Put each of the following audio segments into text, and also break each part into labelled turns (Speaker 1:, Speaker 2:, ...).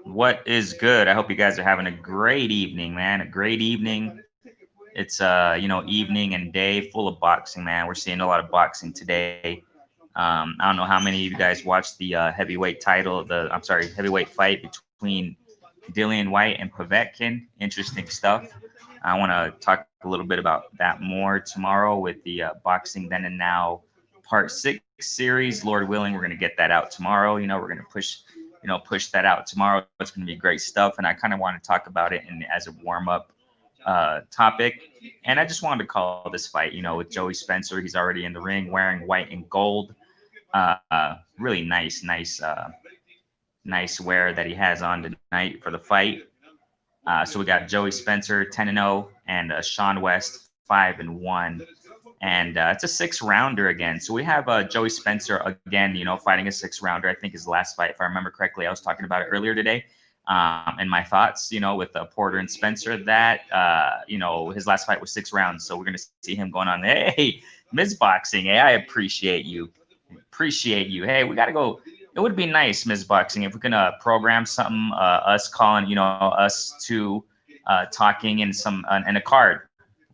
Speaker 1: What is good? I hope you guys are having a great evening, man. A great evening. It's evening and day full of boxing, man. We're seeing a lot of boxing today. I don't know how many of you guys watched the heavyweight title, heavyweight fight between Dillian White and Povetkin. Interesting stuff. I want to talk a little bit about that more tomorrow with the Boxing Then and Now Part 6 series. Lord willing, we're going to get that out tomorrow. We're going to push that out tomorrow. It's going to be great stuff, and I kind of want to talk about it as a warm up topic. And I just wanted to call this fight, with Joey Spencer. He's already in the ring wearing white and gold. Really nice wear that he has on tonight for the fight. So we got Joey Spencer 10-0 and Shawn West 5-1. And it's a 6 rounder again. So we have Joey Spencer again, fighting a 6 rounder. I think his last fight, if I remember correctly, I was talking about it earlier today. And my thoughts, with Porter and Spencer, that, his last fight was 6 rounds. So we're going to see him going on. Hey, Ms. Boxing, hey, I appreciate you. Hey, we got to go. It would be nice, Ms. Boxing, if we can program something, us calling, us two talking in a card.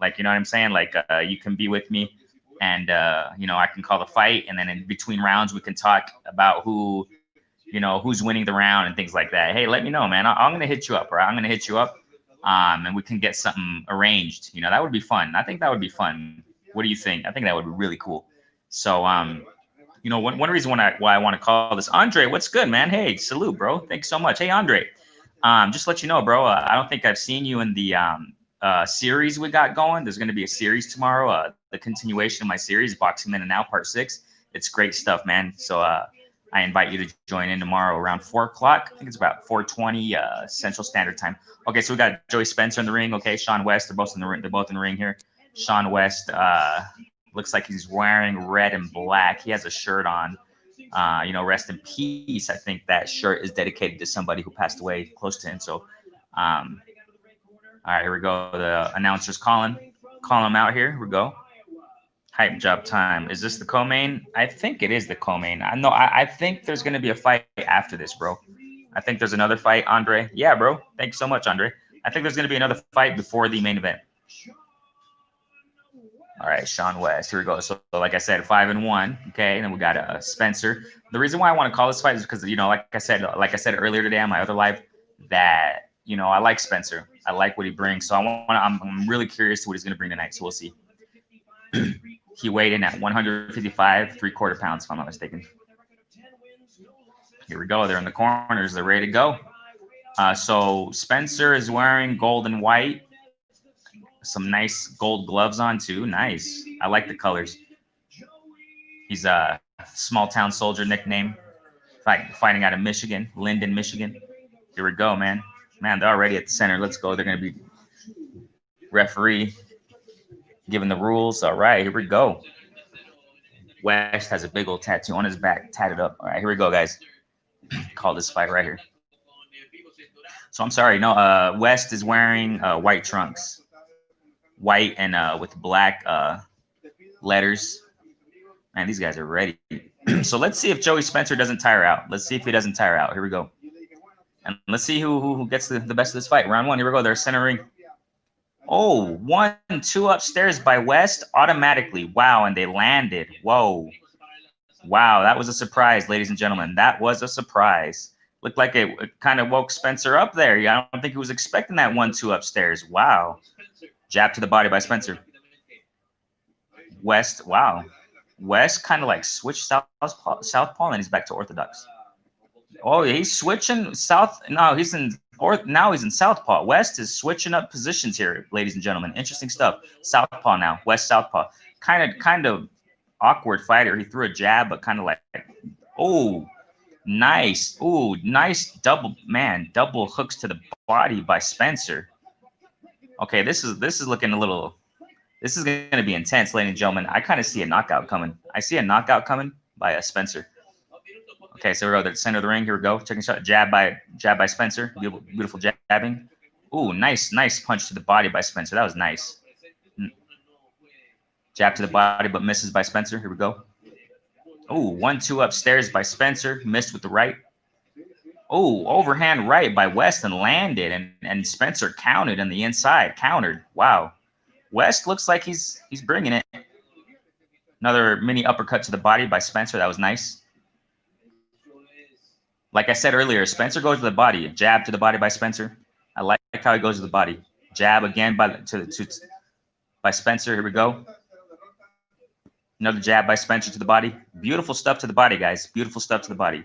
Speaker 1: Like, you know what I'm saying? Like, you can be with me and, I can call the fight. And then in between rounds, we can talk about who's winning the round and things like that. Hey, let me know, man. I'm going to hit you up, right? I'm going to hit you up and we can get something arranged. That would be fun. I think that would be fun. What do you think? I think that would be really cool. So, one reason why I want to call this, Andre, what's good, man? Hey, salute, bro. Thanks so much. Hey, Andre, just let you know, bro, I don't think I've seen you in the series we got going. There's going to be a series tomorrow, the continuation of my series, Boxing Then and Now Part 6. It's great stuff, man. So I invite you to join in tomorrow around 4 o'clock. I think it's about 4:20 Central Standard Time. Okay, so we got Joey Spencer in the ring. Okay, Shawn West. They're both in the ring. They're both in the ring here. Shawn West looks like he's wearing red and black. He has a shirt on. Rest in peace. I think that shirt is dedicated to somebody who passed away close to him. So, all right, here we go. The announcer's calling him out here. Here we go. Hype job time. Is this the co-main? I think it is the co-main. I think there's going to be a fight after this, bro. I think there's another fight, Andre. Yeah, bro. Thank you so much, Andre. I think there's going to be another fight before the main event. All right, Shawn West. Here we go. So, like I said, 5-1. Okay, and then we got Spencer. The reason why I want to call this fight is because like I said earlier today on my other live, that I like Spencer. I like what he brings. So I'm really curious to what he's going to bring tonight. So we'll see. He weighed in at 155 3/4 pounds, if I'm not mistaken. Here we go. They're in the corners. They're ready to go. So Spencer is wearing gold and white. Some nice gold gloves on too. Nice. I like the colors. He's a small town soldier nickname. Fighting out of Michigan, Linden, Michigan. Here we go, man. Man, they're already at the center. Let's go. They're going to be referee giving the rules. All right, here we go. West has a big old tattoo on his back, tatted up. All right, here we go, guys. Call this fight right here. So I'm sorry. No, West is wearing white trunks. White and with black letters. Man, these guys are ready. So let's see if Joey Spencer doesn't tire out. Let's see if he doesn't tire out. Here we go. And let's see who gets the best of this fight. Round 1. Here we go. They're centering. Oh, 1-2 upstairs by West automatically. Wow, and they landed. Whoa. Wow, that was a surprise, ladies and gentlemen. That was a surprise. Looked like it kind of woke Spencer up there. I don't think he was expecting that 1-2 upstairs. Wow. Jab to the body by Spencer. West, wow. West kind of like switched southpaw, and he's back to orthodox. Oh, he's switching south. No, now he's in southpaw. West is switching up positions here, ladies and gentlemen. Interesting stuff. Southpaw now. West southpaw. Kind of awkward fighter. He threw a jab, but kind of like, oh, nice. Oh, nice double hooks to the body by Spencer. Okay, this is looking a little. This is going to be intense, ladies and gentlemen. I kind of see a knockout coming. I see a knockout coming by Spencer. Okay, so we're at the center of the ring. Here we go. Checking shot. Jab by Spencer. Beautiful jabbing. Ooh, nice punch to the body by Spencer. That was nice. Jab to the body, but misses by Spencer. Here we go. Ooh, 1-2 upstairs by Spencer. Missed with the right. Oh, overhand right by West and landed, and Spencer countered on the inside. Countered. Wow. West looks like he's bringing it. Another mini uppercut to the body by Spencer. That was nice. Like I said earlier, Spencer goes to the body. Jab to the body by Spencer. I like how he goes to the body. Jab again by Spencer. Here we go. Another jab by Spencer to the body. Beautiful stuff to the body, guys. Beautiful stuff to the body.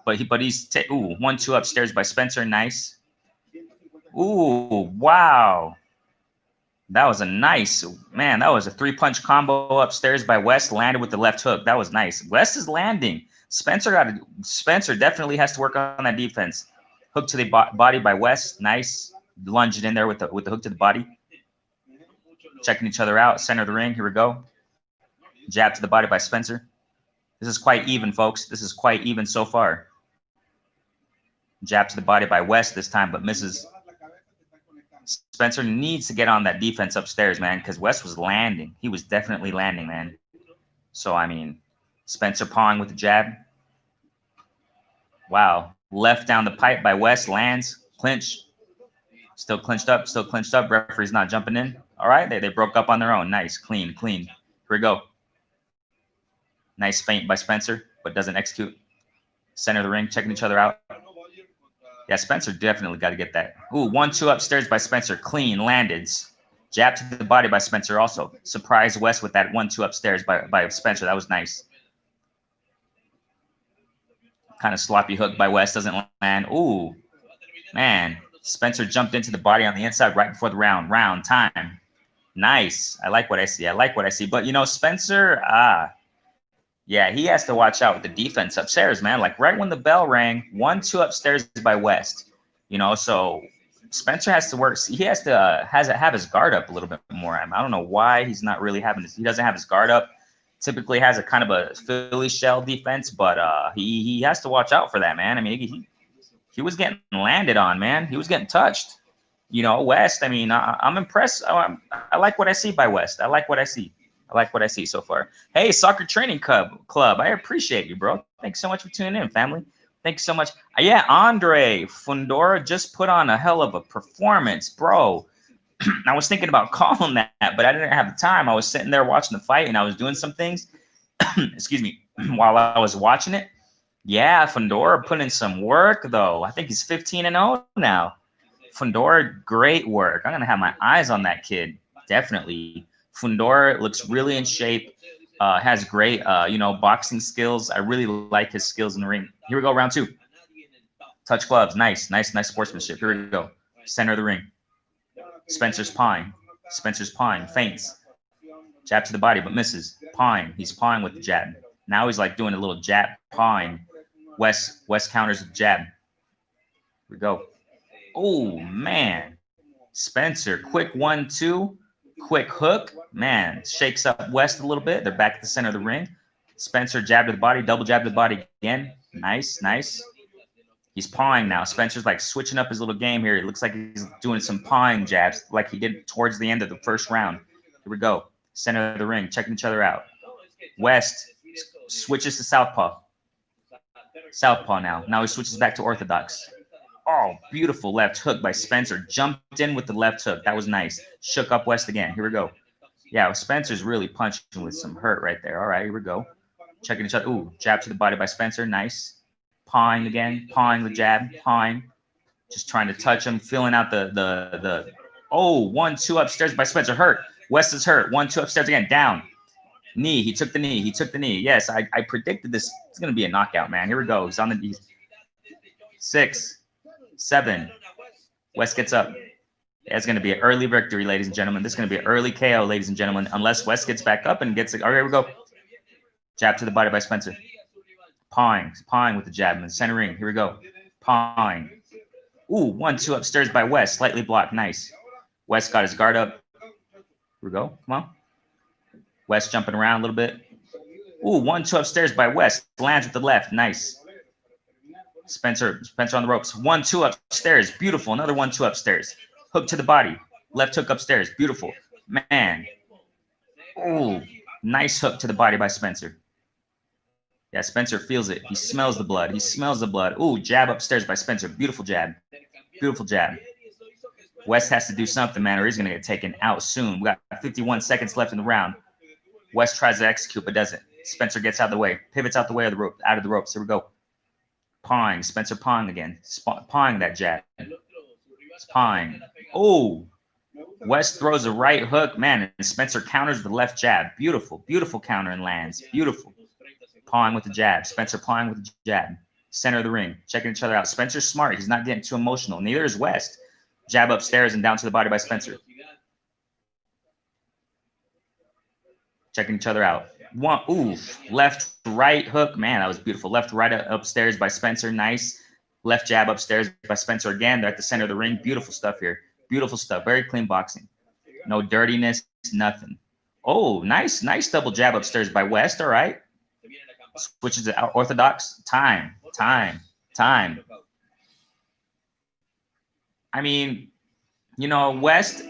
Speaker 1: But he's 1-2 upstairs by Spencer. Nice. Ooh, wow. That was a nice, man, that was a 3-punch combo upstairs by West. Landed with the left hook. That was nice. West is landing. Spencer definitely has to work on that defense. Hook to the body by West. Nice. Lunge it in there with the hook to the body. Checking each other out. Center of the ring. Here we go. Jab to the body by Spencer. This is quite even, folks. This is quite even so far. Jab to the body by West this time, but misses. Spencer needs to get on that defense upstairs, man, because West was landing. He was definitely landing, man. So, I mean, Spencer pawing with the jab. Wow. Left down the pipe by West. Lands. Clinch. Still clinched up. Still clinched up. Referee's not jumping in. All right. They broke up on their own. Nice. Clean. Clean. Here we go. Nice feint by Spencer, but doesn't execute. Center of the ring. Checking each other out. Yeah, Spencer definitely got to get that. Ooh, 1-2 upstairs by Spencer. Clean. Landed. Jab to the body by Spencer also. Surprise West with that 1-2 upstairs by Spencer. That was nice. Kind of sloppy hook by West. Doesn't land. Ooh, man. Spencer jumped into the body on the inside right before the round. Round time. Nice. I like what I see. I like what I see. But, you know, Spencer, yeah, he has to watch out with the defense upstairs, man. Like right when the bell rang, 1-2 upstairs by West. You know, so Spencer has to work. He has to have his guard up a little bit more. I don't know why he's not really having he doesn't have his guard up. Typically has a kind of a Philly shell defense, but he has to watch out for that, man. I mean, he was getting landed on, man. He was getting touched. You know, West, I mean, I'm impressed. I like what I see by West. I like what I see. I like what I see so far. Hey, Soccer Training Club. I appreciate you, bro. Thanks so much for tuning in, family. Thanks so much. Yeah, Andre Fundora just put on a hell of a performance, bro. I was thinking about calling that, but I didn't have the time. I was sitting there watching the fight, and I was doing some things, excuse me, while I was watching it. Yeah, Fundora put in some work, though. I think he's 15-0 now. Fundora, great work. I'm going to have my eyes on that kid, definitely. Fundora looks really in shape, has great, you know, boxing skills. I really like his skills in the ring. Here we go, round 2. Touch gloves. Nice sportsmanship. Here we go. Center of the ring. Spencer's pawing. Feints. Jab to the body, but misses. Pawing. He's pawing with the jab. Now he's like doing a little jab pawing. West counters with the jab. Here we go. Oh, man. Spencer, quick 1-2. Quick hook. Man, shakes up West a little bit. They're back at the center of the ring. Spencer jab to the body. Double jab to the body again. Nice. He's pawing now. Spencer's like switching up his little game here. It looks like he's doing some pawing jabs like he did towards the end of the first round. Here we go. Center of the ring, checking each other out. West switches to southpaw. Southpaw now. Now he switches back to orthodox. Oh, beautiful left hook by Spencer. Jumped in with the left hook. That was nice. Shook up West again. Here we go. Yeah, Spencer's really punching with some hurt right there. All right, here we go. Checking each other. Ooh, jab to the body by Spencer. Nice. Pawing again, pawing the jab, pawing, just trying to touch him, filling out the 1-2 upstairs by Spencer. Hurt. West is hurt. 1-2 upstairs again. Down. Knee. He took the knee. Yes, I predicted this. It's gonna be a knockout, man. Here we go. He's on the 6, 7. West gets up. It's gonna be an early victory, ladies and gentlemen. This is gonna be an early KO, ladies and gentlemen, unless West gets back up and gets it. All right, here we go. Jab to the body by Spencer. Pawing with the jab in the center ring. Here we go. Pawing. Ooh, 1-2 upstairs by West. Slightly blocked. Nice. West got his guard up. Here we go. Come on. West jumping around a little bit. Ooh, 1-2 upstairs by West. Lands with the left. Nice. Spencer on the ropes. 1-2 upstairs. Beautiful. Another 1-2 upstairs. Hook to the body. Left hook upstairs. Beautiful. Man. Ooh, nice hook to the body by Spencer. Yeah, Spencer feels it. He smells the blood. He smells the blood. Ooh, jab upstairs by Spencer. Beautiful jab. Beautiful jab. West has to do something, man, or he's going to get taken out soon. We got 51 seconds left in the round. West tries to execute, but doesn't. Spencer gets out of the way. Pivots out the way of the rope, out of the ropes. Here we go. Pawing. Spencer pawing again. Pawing that jab. Pawing. Oh, West throws a right hook, man, and Spencer counters the left jab. Beautiful, beautiful counter and lands. Beautiful. Pawing with the jab. Spencer pawing with the jab. Center of the ring. Checking each other out. Spencer's smart. He's not getting too emotional. Neither is West. Jab upstairs and down to the body by Spencer. Checking each other out. One, ooh, left, right hook. Man, that was beautiful. Left, right upstairs by Spencer. Nice. Left jab upstairs by Spencer again. They're at the center of the ring. Beautiful stuff here. Beautiful stuff. Very clean boxing. No dirtiness, nothing. Oh, nice, nice double jab upstairs by West. All right. Switches to orthodox. Time. I mean, you know, West,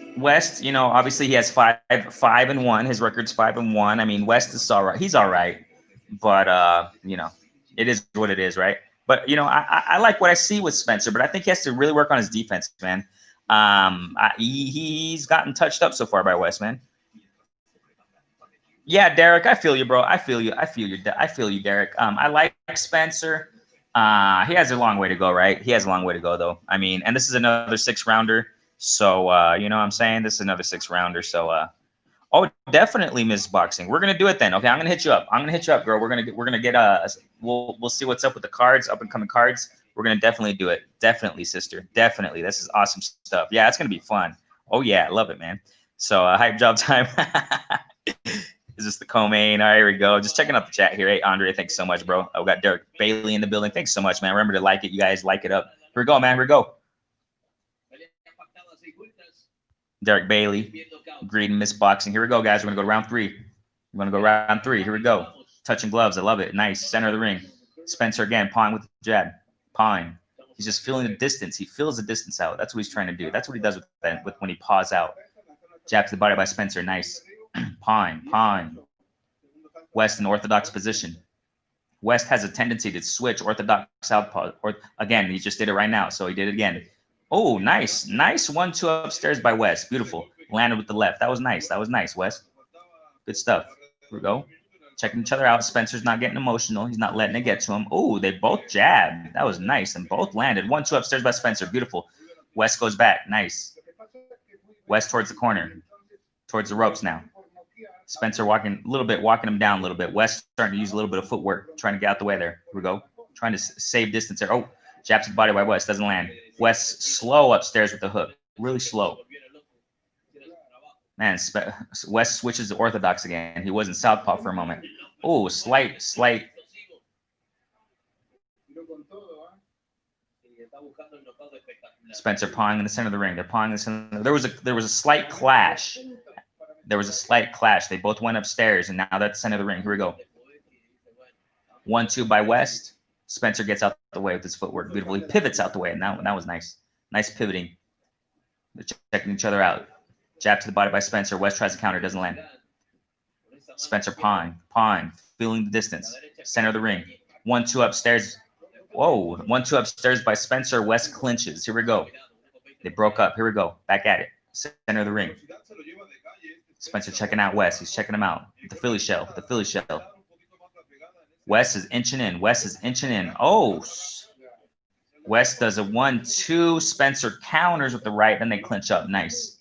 Speaker 1: you know, obviously he has 5-1. His record's 5-1. I mean, West is all right. He's all right. But, you know, it is what it is, right? But, you know, I like what I see with Spencer, but I think he has to really work on his defense, man. He's gotten touched up so far by West, man. Yeah, Derek, I feel you, bro. I feel you, Derek. I like Spencer. He has a long way to go, right? He has a long way to go, though. I mean, and this is another 6-rounder. So, you know what I'm saying? This is another 6-rounder. So, oh, definitely Miss Boxing. We're gonna do it then. Okay, I'm gonna hit you up. Girl. We're gonna get we'll see what's up with the cards, up and coming cards. We're gonna definitely do it. Definitely, sister. Definitely. This is awesome stuff. Yeah, it's gonna be fun. Oh yeah, I love it, man. So, hype job time. Is this the co-main? All right, here we go. Just checking out the chat here. Hey, Andre, thanks so much, bro. We got Derek Bailey in the building. Thanks so much, man. Remember to like it. You guys like it up. Here we go, man. Here we go. Derek Bailey, greeting Miss Boxing. Here we go, guys. We're going to go to round 3. We're going to go round 3. Here we go. Touching gloves. I love it. Nice. Center of the ring. Spencer again, pawing with the jab. Pawing. He's just feeling the distance. He feels the distance out. That's what he's trying to do. That's what he does with when he paws out. Jab to the body by Spencer. Nice. Pawing. West in orthodox position. West has a tendency to switch orthodox southpaw. Or again, he just did it right now. So he did it again. Oh, nice. Nice 1-2 upstairs by West. Beautiful. Landed with the left. That was nice. West. Good stuff. Here we go. Checking each other out. Spencer's not getting emotional. He's not letting it get to him. Oh, they both jabbed. That was nice. And both landed. 1-2 upstairs by Spencer. Beautiful. West goes back. Nice. West towards the corner. Towards the ropes now. Spencer walking him down a little bit. West starting to use a little bit of footwork. Trying to get out the way there. Here we go. Trying to save distance there. Oh, jab to the body by West. Doesn't land. West slow upstairs with the hook. Really slow. Man, West switches to orthodox again. He was in southpaw for a moment. Oh, slight. Spencer pawing in the center of the ring. They're pawing in the center. There was a slight clash. They both went upstairs, and now they're at the center of the ring. Here we go. 1-2 by West. Spencer gets out the way with his footwork. Beautiful. He pivots out the way, and that was nice. Nice pivoting. They're checking each other out. Jab to the body by Spencer. West tries to counter. Doesn't land. Spencer pawing. Feeling the distance. Center of the ring. 1-2 upstairs. Whoa. 1-2 upstairs by Spencer. West clinches. Here we go. They broke up. Here we go. Back at it. Center of the ring. Spencer checking out West. He's checking him out. With the Philly shell. West is inching in. Oh. West does a 1-2. Spencer counters with the right. Then they clinch up. Nice.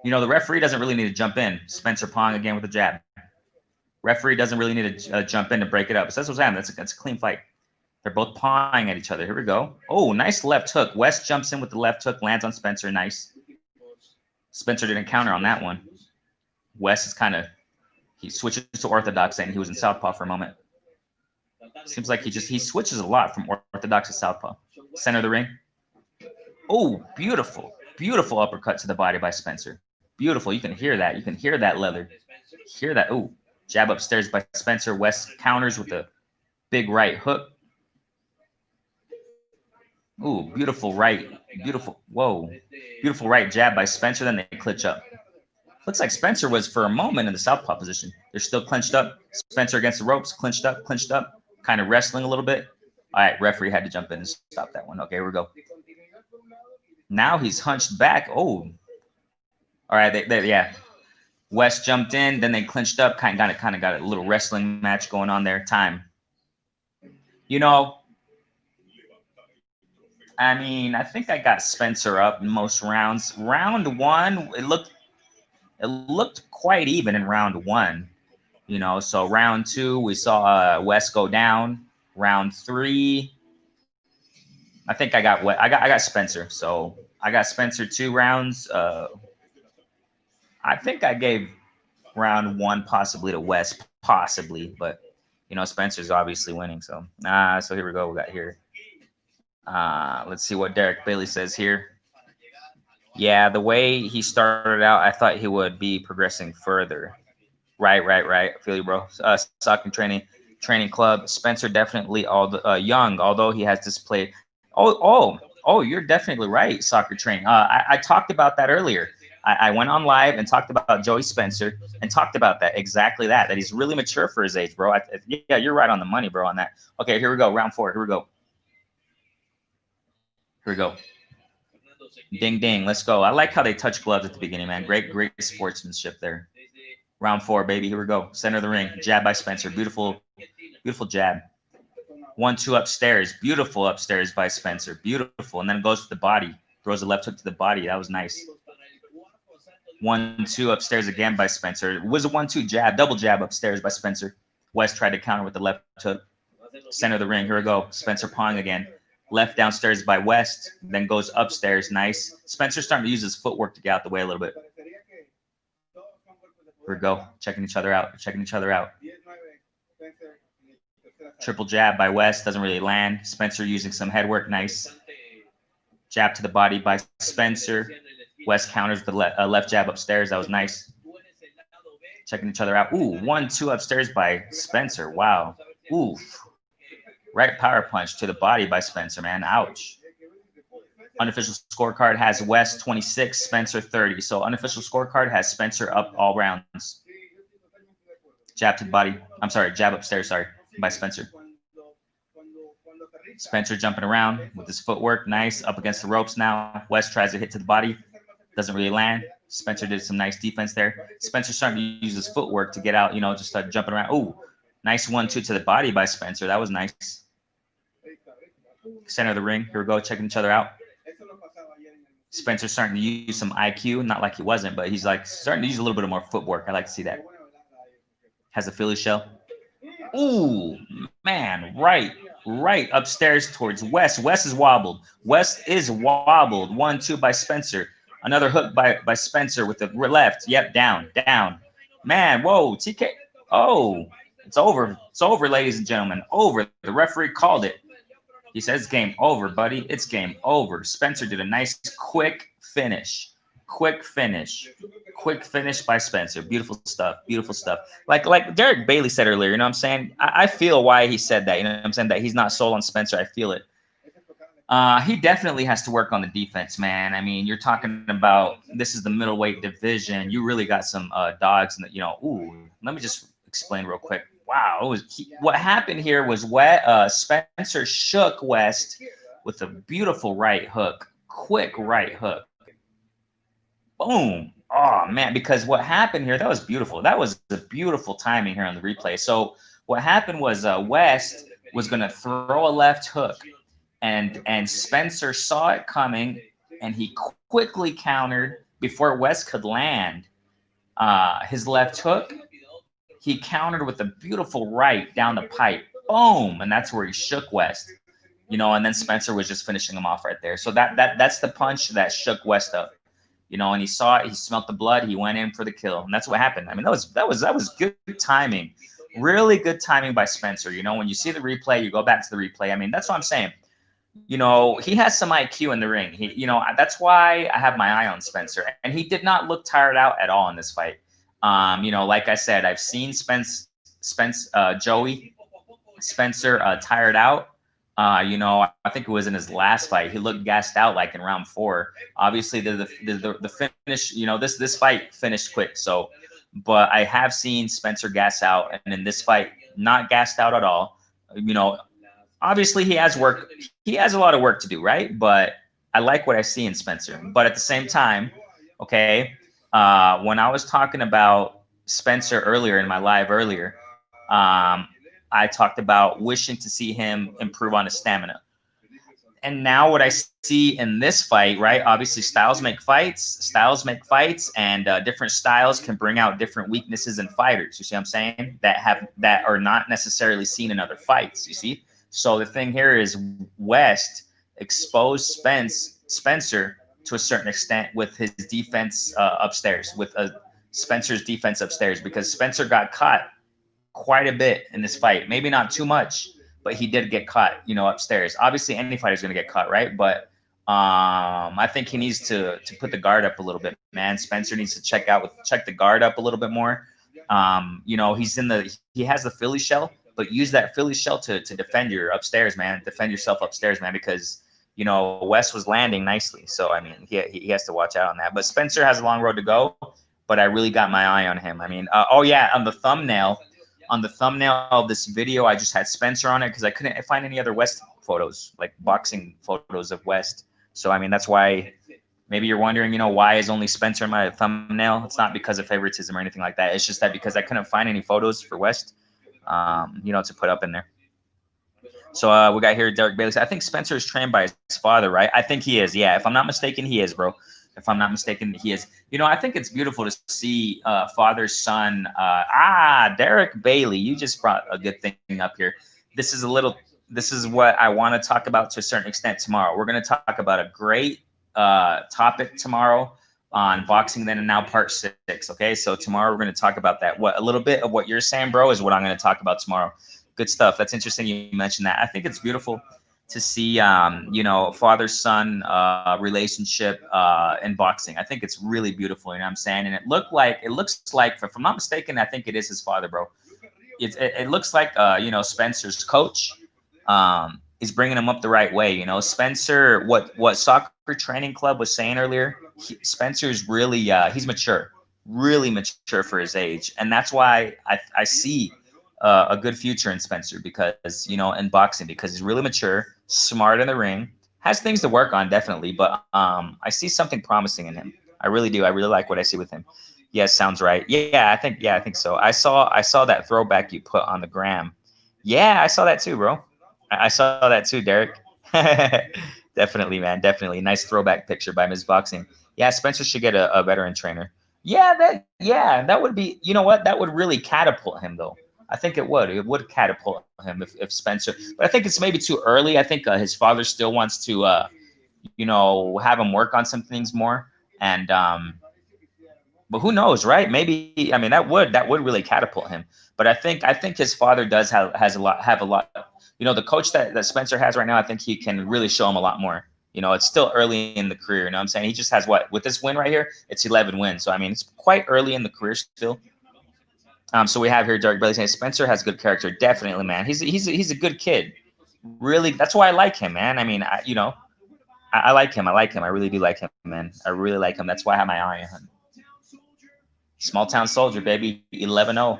Speaker 1: You know, the referee doesn't really need to jump in. Spencer pawing again with a jab. Referee doesn't really need to jump in to break it up. So that's what's happening. That's a clean fight. They're both pawing at each other. Here we go. Oh, nice left hook. West jumps in with the left hook. Lands on Spencer. Nice. Spencer didn't counter on that one. West is he switches to orthodox, and he was in southpaw for a moment. Seems like he switches a lot from orthodox to southpaw. Center of the ring. Oh, beautiful uppercut to the body by Spencer. Beautiful. You can hear that. You can hear that leather. Hear that. Oh, jab upstairs by Spencer. West counters with a big right hook. Ooh, beautiful right. Beautiful right jab by Spencer. Then they clinch up. Looks like Spencer was for a moment in the southpaw position. They're still clinched up. Spencer against the ropes, clinched up, kind of wrestling a little bit. All right, referee had to jump in and stop that one. Okay, here we go. Now he's hunched back. Oh, all right, yeah. West jumped in, then they clinched up, kind of got a little wrestling match going on there. Time. You know, I mean, I think I got Spencer up in most rounds. Round one, it looked quite even in round one. You know, so round two, we saw West go down. Round three, I think I got Spencer. So I got Spencer 2 rounds. I think I gave round one possibly to West, possibly, but you know, Spencer's obviously winning. So so here we go. We got here. Let's see what Derek Bailey says here. Yeah, the way he started out, I thought he would be progressing further. Right. I feel you, bro. Soccer training club. Spencer definitely young, although he has displayed. Oh, you're definitely right. Soccer training. I talked about that earlier. I went on live and talked about Joey Spencer and talked about that exactly that he's really mature for his age, bro. Yeah, you're right on the money, bro, on that. Okay, here we go. Round 4. Here we go. Ding ding. Let's go. I like how they touch gloves at the beginning, man. Great sportsmanship there. Round 4, baby. Here we go. Center of the ring. Jab by Spencer. Beautiful jab. 1-2 upstairs. Beautiful upstairs by Spencer. Beautiful. And then it goes to the body. Throws a left hook to the body. That was nice. 1-2 upstairs again by Spencer. It was a 1-2 jab. Double jab upstairs by Spencer. West tried to counter with the left hook. Center of the ring. Here we go. Spencer pawing again. Left downstairs by West. Then goes upstairs. Nice. Spencer's starting to use his footwork to get out the way a little bit. Here we go. Checking each other out. Triple jab by West. Doesn't really land. Spencer using some head work. Nice. Jab to the body by Spencer. West counters the left jab upstairs. That was nice. Checking each other out. Ooh, 1-2 upstairs by Spencer. Wow. Ooh. Right power punch to the body by Spencer, man. Ouch. Unofficial scorecard has West 26, Spencer 30. So unofficial scorecard has Spencer up all rounds. Jab to the body. I'm sorry, jab upstairs, sorry, by Spencer. Spencer jumping around with his footwork. Nice. Up against the ropes now. West tries to hit to the body. Doesn't really land. Spencer did some nice defense there. Spencer starting to use his footwork to get out, you know, just start jumping around. Ooh, nice 1-2 to the body by Spencer. That was nice. Center of the ring. Here we go, checking each other out. Spencer's starting to use some IQ. Not like he wasn't, but he's like starting to use a little bit more footwork. I like to see that. Has a Philly shell. Ooh, man, right upstairs towards West. West is wobbled. 1-2 by Spencer. Another hook by Spencer with the left. Yep, down. Man, whoa, TK. Oh, it's over. It's over, ladies and gentlemen. Over. The referee called it. He says, game over, buddy. It's game over. Spencer did a nice quick finish. Quick finish by Spencer. Beautiful stuff. Like Derek Bailey said earlier, you know what I'm saying? I feel why he said that. You know what I'm saying? That he's not sold on Spencer. I feel it. He definitely has to work on the defense, man. I mean, you're talking about this is the middleweight division. You really got some dogs in the, you know. Ooh, let me just explain real quick. Wow, what happened here was Spencer shook West with a beautiful right hook. Quick right hook. Boom. Oh, man, because what happened here, that was beautiful. That was the beautiful timing here on the replay. So what happened was West was going to throw a left hook, and Spencer saw it coming, and he quickly countered before West could land his left hook. He countered with a beautiful right down the pipe. Boom. And that's where he shook West. You know, and then Spencer was just finishing him off right there. So that's the punch that shook West up. You know, and he saw it, he smelt the blood, he went in for the kill. And that's what happened. I mean, that was good timing. Really good timing by Spencer. You know, when you see the replay, you go back to the replay. I mean, that's what I'm saying. You know, he has some IQ in the ring. You know, that's why I have my eye on Spencer. And he did not look tired out at all in this fight. You know, like I said, I've seen Joey Spencer tired out. You know, I think it was in his last fight. He looked gassed out like in round 4. Obviously, the finish, you know, this fight finished quick. So, but I have seen Spencer gas out, and in this fight, not gassed out at all. You know, obviously he has work. He has a lot of work to do, right? But I like what I see in Spencer. But at the same time, okay, when I was talking about Spencer earlier in my live earlier, um, I talked about wishing to see him improve on his stamina. And now what I see in this fight, right? Obviously, styles make fights, and different styles can bring out different weaknesses in fighters. You see what I'm saying? That are not necessarily seen in other fights. You see? So the thing here is West exposed Spencer to a certain extent with his defense upstairs, with Spencer's defense upstairs, because Spencer got caught quite a bit in this fight. Maybe not too much, but he did get caught, you know, upstairs. Obviously, any fighter's going to get caught, right? But I think he needs to put the guard up a little bit, man. Spencer needs to check the guard up a little bit more. You know, he has the Philly shell, but use that Philly shell to defend your upstairs, man. Defend yourself upstairs, man, because you know West was landing nicely. So I mean, he has to watch out on that. But Spencer has a long road to go. But I really got my eye on him. I mean, oh yeah, on the thumbnail of this video, I just had Spencer on it because I couldn't find any other West photos, like boxing photos of West. So, I mean, that's why maybe you're wondering, you know, why is only Spencer in my thumbnail? It's not because of favoritism or anything like that. It's just that because I couldn't find any photos for West, you know, to put up in there. So we got here Derek Bailey. I think Spencer is trained by his father, right? I think he is. Yeah, if I'm not mistaken, he is, bro. If I'm not mistaken, he is. You know, I think it's beautiful to see father son. Derek Bailey, you just brought a good thing up here. This is what I want to talk about to a certain extent tomorrow. We're going to talk about a great topic tomorrow on Boxing Then and Now Part 6. Okay, so tomorrow we're going to talk about that. A little bit of what you're saying, bro, is what I'm going to talk about tomorrow. Good stuff. That's interesting you mentioned that. I think it's beautiful to see, you know, father-son relationship in boxing. I think it's really beautiful, you know what I'm saying? And it looks like, if I'm not mistaken, I think it is his father, bro. It looks like, you know, Spencer's coach is bringing him up the right way. You know, Spencer, what Soccer Training Club was saying earlier, Spencer's really, he's mature, really mature for his age. And that's why I see a good future in Spencer, because, you know, in boxing, because he's really mature, smart in the ring, has things to work on, definitely. But I see something promising in him. I really do. I really like what I see with him. Yes, sounds right. Yeah, I think so. I saw that throwback you put on the gram. Yeah, I saw that too, bro. I saw that too, Derek. Definitely, man. Definitely. Nice throwback picture by Ms. Boxing. Yeah, Spencer should get a veteran trainer. Yeah, that would be, you know what? That would really catapult him, though. I think it would. It would catapult him if Spencer. But I think it's maybe too early. I think his father still wants to, you know, have him work on some things more. And but who knows, right? Maybe, I mean, that would really catapult him. But I think his father does have a lot. You know, the coach that Spencer has right now, I think he can really show him a lot more. You know, it's still early in the career. You know what I'm saying? He just has with this win right here, it's 11 wins. So I mean, it's quite early in the career still. So we have here Derek Bailey saying Spencer has good character. Definitely, man. He's a good kid. Really, that's why I like him, man. I mean, I like him. I like him. I really do like him, man. I really like him. That's why I have my eye on him. Small town soldier, baby. 11-0.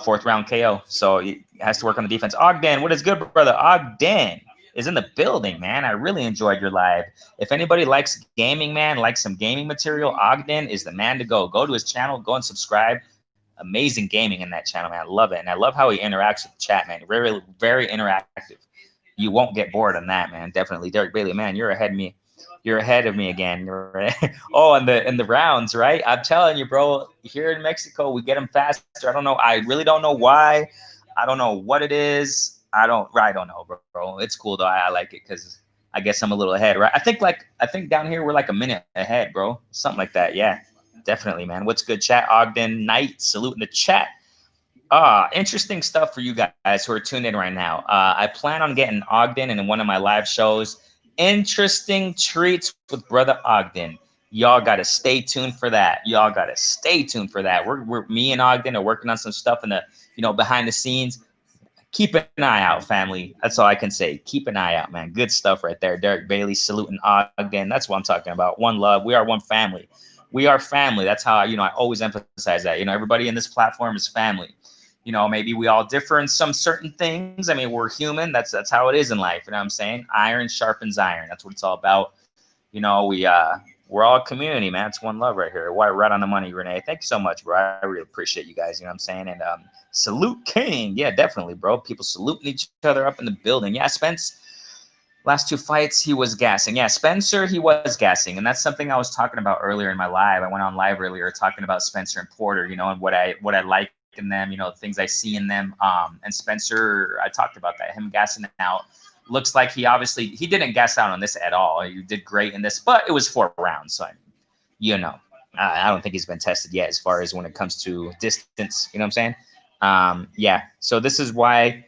Speaker 1: Fourth round KO. So he has to work on the defense. Ogden, what is good, brother? Ogden is in the building, man. I really enjoyed your live. If anybody likes gaming, man, likes some gaming material, Ogden is the man to go. Go to his channel. Go and subscribe. Amazing gaming in that channel, man. I love it. And I love how he interacts with the chat, man. Very, very interactive. You won't get bored on that, man. Definitely. Derek Bailey, man, you're ahead of me. You're ahead of me again. Oh, in the rounds, right? I'm telling you, bro, here in Mexico, we get them faster. I don't know. I really don't know why. I don't know what it is. I don't know, bro. It's cool though. I like it because I guess I'm a little ahead, right? I think down here we're like a minute ahead, bro. Something like that. Yeah. Definitely, man. What's good, chat? Ogden Knight, salute in the chat. Interesting stuff for you guys who are tuned in right now. I plan on getting Ogden in one of my live shows. Interesting treats with brother Ogden. Y'all got to stay tuned for that. We're me and Ogden are working on some stuff in the, you know, behind the scenes. keep an eye out, family. That's all I can say. Keep an eye out, man. Good stuff right there. Derek Bailey saluting Ogden. That's what I'm talking about. One love. We are one family. We are family. That's how, I always emphasize that. Everybody in this platform is family. Maybe we all differ in some certain things. I mean, we're human. That's how it is in life. You know what I'm saying? Iron sharpens iron. That's what it's all about. We're all community, man. It's one love right here. Why, right on the money, Renee. Thank you so much, bro. I really appreciate you guys. You know what I'm saying? And salute King. Yeah, definitely, bro. People saluting each other up in the building. Yeah, Spence. Last two fights, he was gassing. Yeah, Spencer, he was gassing. And that's something I was talking about earlier in my live. I went on live earlier talking about Spencer and Porter, and what I like in them, things I see in them. And Spencer, I talked about that, him gassing out. Looks like he didn't gas out on this at all. He did great in this, but it was 4 rounds. So, I don't think he's been tested yet as far as when it comes to distance. You know what I'm saying? Yeah. So this is why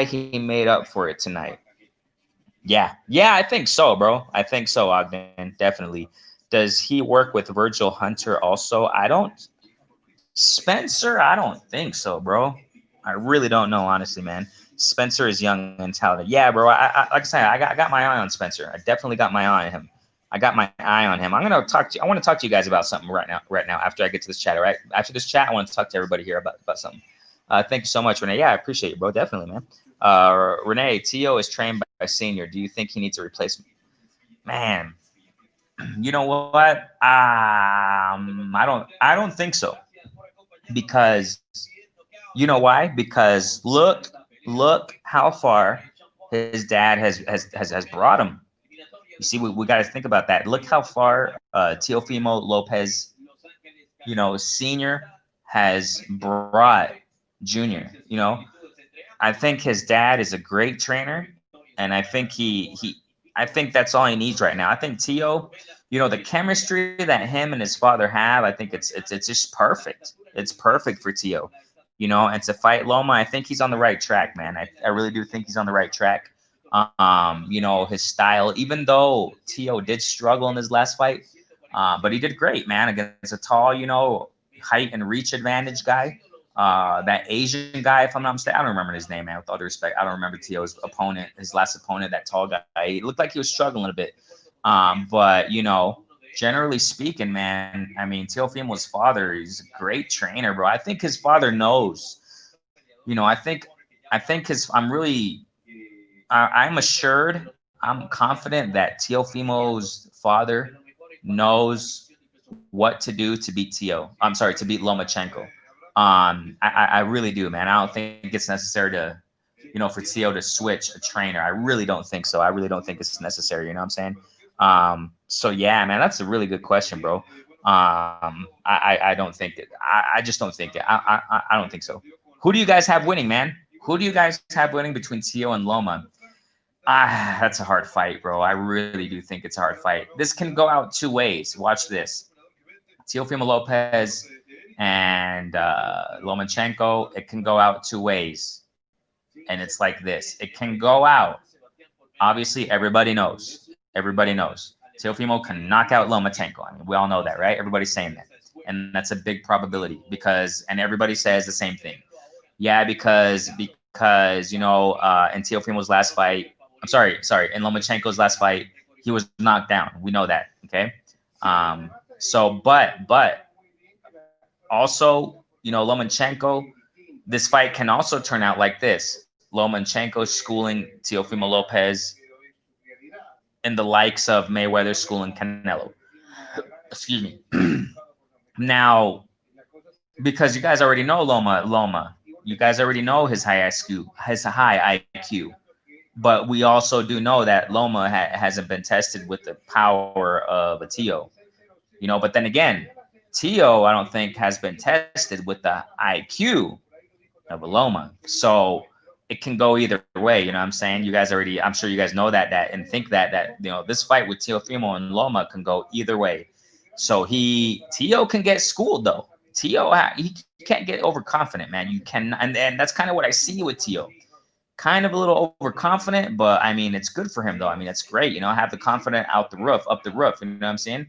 Speaker 1: he made up for it tonight. Yeah, I think so, bro. I think so, Ogden, definitely. Does he work with Virgil Hunter also? Spencer, I don't think so, bro. I really don't know, honestly, man. Spencer is young and talented. Yeah, bro. I like I said, I got my eye on Spencer. I definitely got my eye on him. I want to talk to you guys about something right now after I get to this chat. All right. After this chat, I want to talk to everybody here about something. Thank you so much, Renee. Yeah, I appreciate you, bro. Definitely, man. Renee, Tio is trained by a senior. Do you think he needs a replacement? Man, you know what? I don't think so. Because you know why? Because look how far his dad has brought him. You see, we got to think about that. Look how far Teofimo Lopez, senior has brought junior. I think his dad is a great trainer, and I think I think that's all he needs right now. I think Tio, the chemistry that him and his father have, I think it's just perfect. It's perfect for Tio, and to fight Loma, I think he's on the right track, man. I really do think he's on the right track. His style, even though Tio did struggle in his last fight, but he did great, man, against a tall, height and reach advantage guy. That Asian guy, if I'm not mistaken, I don't remember his name, man. With all due respect, I don't remember Tio's opponent, his last opponent, that tall guy. He looked like he was struggling a bit. But generally speaking, man, I mean, Teofimo's father, he's a great trainer, bro. I think his father knows. I'm assured, I'm confident that Teofimo's father knows what to do to beat to beat Lomachenko. I really do, man. I don't think it's necessary to, for Tio to switch a trainer. I really don't think so. I really don't think it's necessary. You know what I'm saying? So yeah, man, that's a really good question, bro. I don't think it. I just don't think it. I don't think so. Who do you guys have winning, man? Who do you guys have winning between Tio and Loma? That's a hard fight, bro. I really do think it's a hard fight. This can go out 2 ways. Watch this. Teofimo Lopez and Lomachenko, it can go out 2 ways. And it's like this. It can go out. Obviously, everybody knows. Teofimo can knock out Lomachenko. I mean, we all know that, right? Everybody's saying that. And that's a big probability and everybody says the same thing. Yeah, because in Teofimo's last fight, in Lomachenko's last fight, he was knocked down. We know that, okay? But also, Lomachenko, this fight can also turn out like this. Lomachenko schooling Teofimo Lopez in the likes of Mayweather schooling Canelo. Excuse me. Now, because you guys already know Loma, you guys already know his high IQ. But we also do know that Loma hasn't been tested with the power of a Tio. But then again, Tio, I don't think, has been tested with the IQ of a Loma. So it can go either way. You know what I'm saying? I'm sure you guys know that and think that this fight with Teofimo and Loma can go either way. So Tio can get schooled, though. Tio, he can't get overconfident, man. You can, and that's kind of what I see with Tio. Kind of a little overconfident, but I mean, it's good for him, though. I mean, it's great, have the confidence up the roof. You know what I'm saying?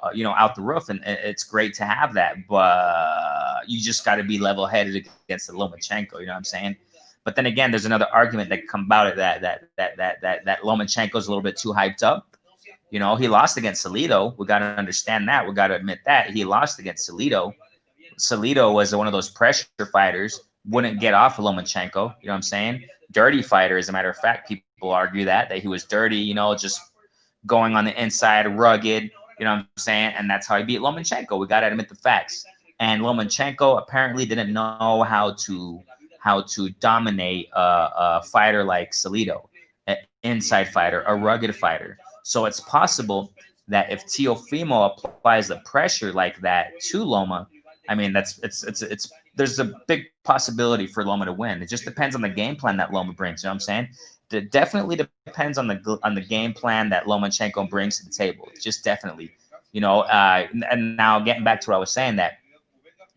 Speaker 1: Out the roof, and it's great to have that. But you just got to be level-headed against the Lomachenko. You know what I'm saying? But then again, there's another argument that can come about it that Lomachenko's a little bit too hyped up. You know, he lost against Salido. We got to understand that. We got to admit that he lost against Salido. Salido was one of those pressure fighters, wouldn't get off of Lomachenko. You know what I'm saying? Dirty fighter, as a matter of fact. People argue that he was dirty, you know, just going on the inside, rugged, you know what I'm saying? And that's how he beat Lomachenko. We got to admit the facts. And Lomachenko apparently didn't know how to dominate a fighter like Salido, an inside fighter, a rugged fighter. So it's possible that if Teofimo applies the pressure like that to Loma, I mean, it's there's a big possibility for Loma to win. It just depends on the game plan that Loma brings. You know what I'm saying? It definitely depends on the game plan that Lomachenko brings to the table. Just definitely, you know. And now getting back to what I was saying, that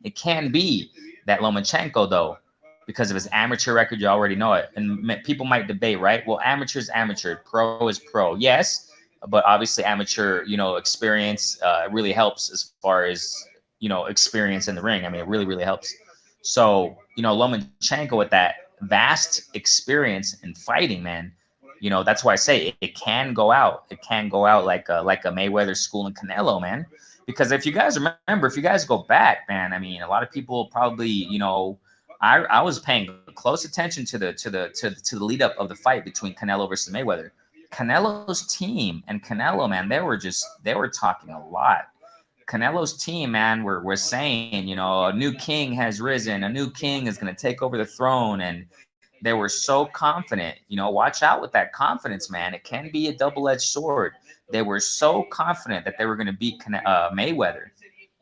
Speaker 1: it can be that Lomachenko, though, because of his amateur record, you already know it. And people might debate, right? Well, amateur is amateur, pro is pro. Yes, but obviously amateur, you know, experience really helps as far as, you know, experience in the ring. I mean, it really, really helps. So, you know, Lomachenko with that vast experience in fighting, man, you know, that's why I say it can go out. It can go out like a Mayweather school and Canelo, man. Because if you guys remember, if you guys go back, man, I mean, a lot of people probably, you know, I was paying close attention to the lead up of the fight between Canelo versus Mayweather. Canelo's team and Canelo, man, they were talking a lot. Canelo's team, man, were saying, you know, a new king has risen, a new king is going to take over the throne, and they were so confident. You know, watch out with that confidence, man. It can be a double-edged sword. They were so confident that they were going to beat Mayweather.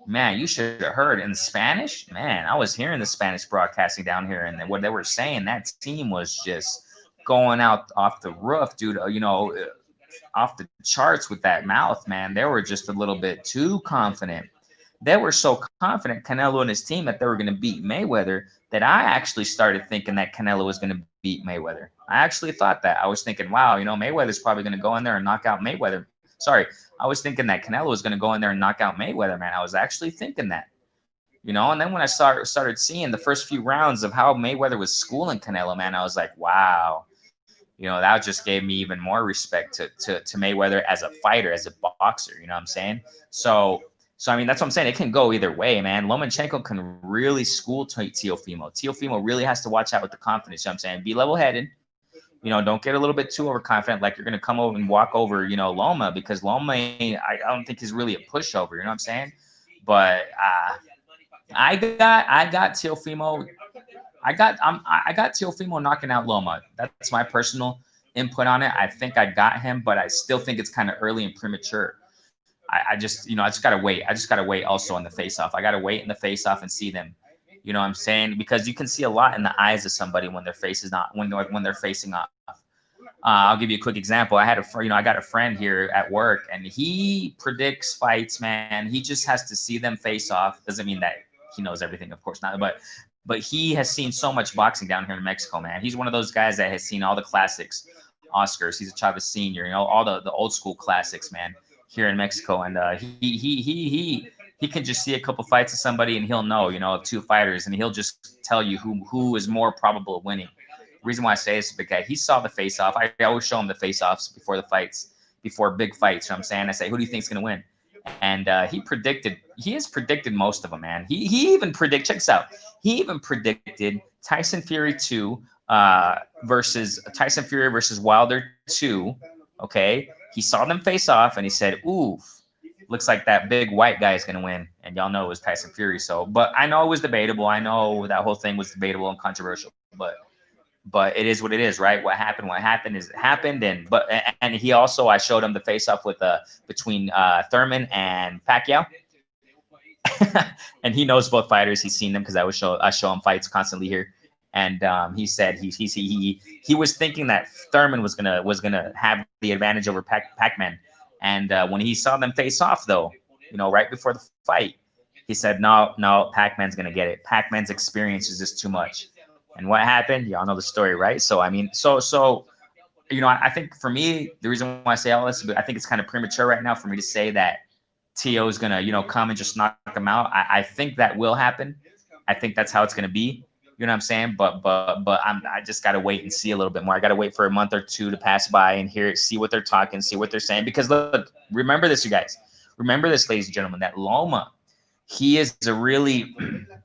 Speaker 1: Man, you should have heard in Spanish. Man, I was hearing the Spanish broadcasting down here, and what they were saying, that team was just going out off the roof, dude. You know, off the charts with that mouth, man. They were just a little bit too confident. They were so confident, Canelo and his team, that they were going to beat Mayweather, that I actually started thinking that Canelo was going to beat Mayweather. I actually thought that. I was thinking, wow, you know, Mayweather's probably going to go in there and knock out Mayweather. Sorry, I was thinking that Canelo was going to go in there and knock out Mayweather, man. I was actually thinking that. You know, and then when I started seeing the first few rounds of how Mayweather was schooling Canelo, man, I was like, wow. You know, that just gave me even more respect to Mayweather as a fighter, as a boxer. You know what I'm saying? So I mean, that's what I'm saying. It can go either way, man. Lomachenko can really school Teofimo. Teofimo really has to watch out with the confidence. You know what I'm saying? Be level-headed. You know, don't get a little bit too overconfident, like you're going to come over and walk over, you know, Loma, because Loma, I don't think he's really a pushover. You know what I'm saying? But I got Teofimo. I got Teofimo knocking out Loma. That's my personal input on it. I think I got him, but I still think it's kind of early and premature. I just, you know, I just gotta wait. I just gotta wait also on the face-off. I gotta wait in the face-off and see them. You know what I'm saying? Because you can see a lot in the eyes of somebody when their face is not when they're facing off. I'll give you a quick example. I got a friend here at work, and he predicts fights. Man, he just has to see them face off. Doesn't mean that he knows everything, of course not. But he has seen so much boxing down here in Mexico, man. He's one of those guys that has seen all the classics, Oscars. He's a Chavez Senior, you know, all the old school classics, man, here in Mexico. And he can just see a couple fights of somebody, and he'll know, you know, of two fighters, and he'll just tell you who is more probable of winning. The reason why I say this is because he saw the face-off. I always show him the face-offs before the fights, before big fights. You know what I'm saying? I say, who do you think is going to win? And he has predicted most of them, man. He even predicted, check this out. He even predicted Tyson Fury 2 versus Tyson Fury versus Wilder 2. Okay. He saw them face off and he said, ooh, looks like that big white guy is going to win. And y'all know it was Tyson Fury. So, but I know it was debatable. I know that whole thing was debatable and controversial, but it is what it is, right? What happened is it happened. And he also, I showed him the face off with between Thurman and Pacquiao. And he knows both fighters. He's seen them because I show him fights constantly here. And he said he was thinking that Thurman was gonna have the advantage over Pac-Man. And when he saw them face off, though, you know, right before the fight, he said, no, Pac-Man's gonna get it. Pac-Man's experience is just too much. And what happened? Y'all know the story, right? So I mean, so you know, I think for me, the reason why I say all this, but I think it's kind of premature right now for me to say that Tio is gonna, you know, come and just knock him out. I think that will happen. I think that's how it's gonna be. You know what I'm saying? But I just gotta wait and see a little bit more. I gotta wait for a month or two to pass by and hear it, see what they're talking, see what they're saying. Because look, remember this, you guys. Remember this, ladies and gentlemen, that Loma, he is a really